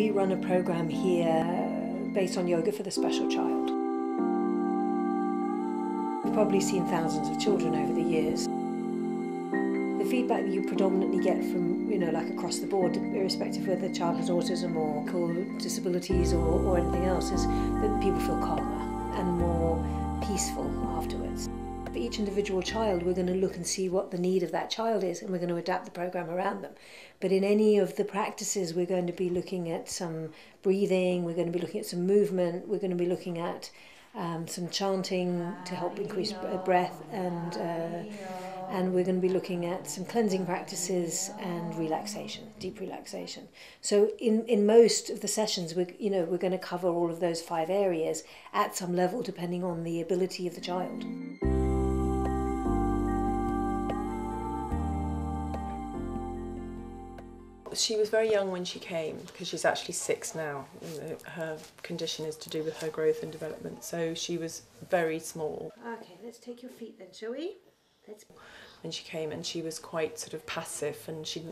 We run a program here based on yoga for the special child. We've probably seen thousands of children over the years. The feedback that you predominantly get from, like across the board, irrespective of whether the child has autism or disabilities or anything else, is that people feel calmer and more peaceful afterwards. For each individual child, we're going to look and see what the need of that child is, and we're going to adapt the program around them. But in any of the practices, we're going to be looking at some breathing, we're going to be looking at some movement, we're going to be looking at some chanting to help increase breath, and we're going to be looking at some cleansing practices and relaxation, deep relaxation. So in most of the sessions, we're going to cover all of those 5 areas at some level, depending on the ability of the child. She was very young when she came, because she's actually 6 now. Her condition is to do with her growth and development, so she was very small. Okay, let's take your feet then, shall we? When she came, and she was quite sort of passive, and she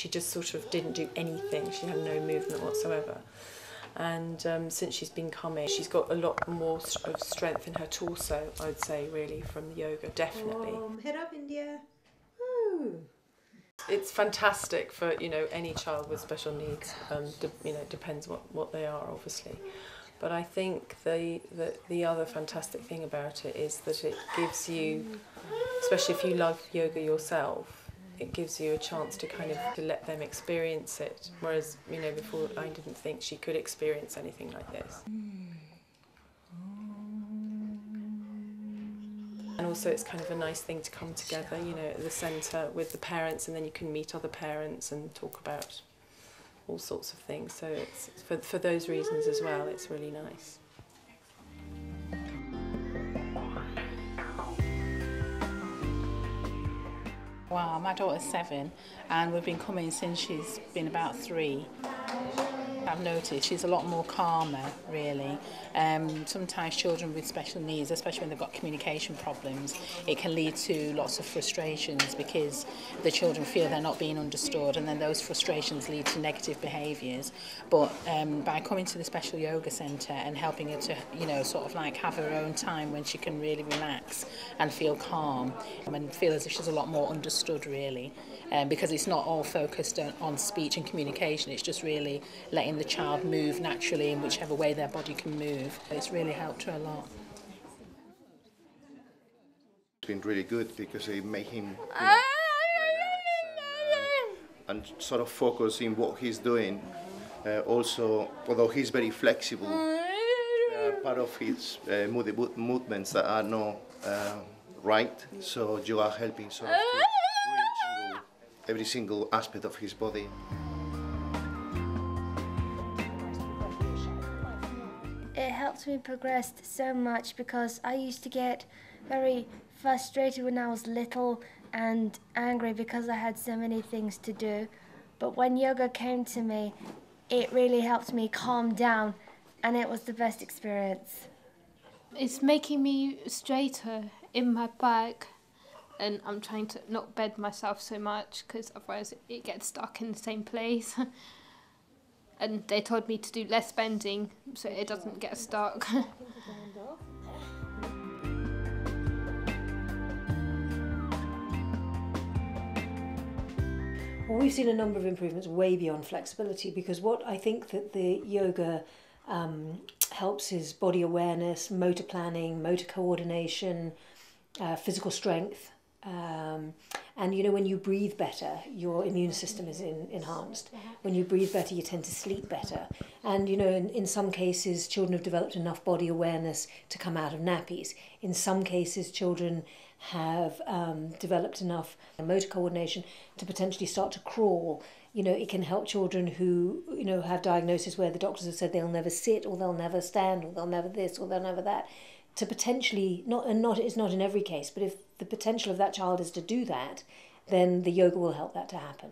just sort of didn't do anything. She had no movement whatsoever. And since she's been coming, she's got a lot more of strength in her torso, I'd say, really, from the yoga, definitely. Head up, India. Woo. It's fantastic for any child with special needs. Depends what they are, obviously. But I think the other fantastic thing about it is that it gives you, especially if you love yoga yourself, it gives you a chance to to let them experience it. Whereas before, I didn't think she could experience anything like this. And also it's kind of a nice thing to come together, at the centre with the parents, and then you can meet other parents and talk about all sorts of things. So it's for those reasons as well, it's really nice. Wow, my daughter's 7 and we've been coming since she's been about 3. I've noticed she's a lot more calmer, really. Sometimes children with special needs, especially when they've got communication problems, it can lead to lots of frustrations because the children feel they're not being understood, and then those frustrations lead to negative behaviours. But by coming to the special yoga centre and helping her to, sort of like have her own time when she can really relax and feel calm and feel as if she's a lot more understood, really, because it's not all focused on speech and communication, it's just really letting the child move naturally in whichever way their body can move. It's really helped her a lot. It's been really good because it made him relax and sort of focus in what he's doing. Also, although he's very flexible, there are part of his movements that are not right, so you are helping sort of to reach every single aspect of his body. It helped me progress so much because I used to get very frustrated when I was little and angry because I had so many things to do. But when yoga came to me, it really helped me calm down, and it was the best experience. It's making me straighter in my back, and I'm trying to not bend myself so much because otherwise it gets stuck in the same place. And they told me to do less bending so it doesn't get stuck. Well, we've seen a number of improvements way beyond flexibility, because what I think that the yoga helps is body awareness, motor planning, motor coordination, physical strength. And when you breathe better, your immune system is enhanced. When you breathe better, you tend to sleep better. And in some cases, children have developed enough body awareness to come out of nappies. In some cases, children have developed enough motor coordination to potentially start to crawl. It can help children who have diagnoses where the doctors have said they'll never sit, or they'll never stand, or they'll never this, or they'll never that, to potentially, it's not in every case, but if the potential of that child is to do that, then the yoga will help that to happen.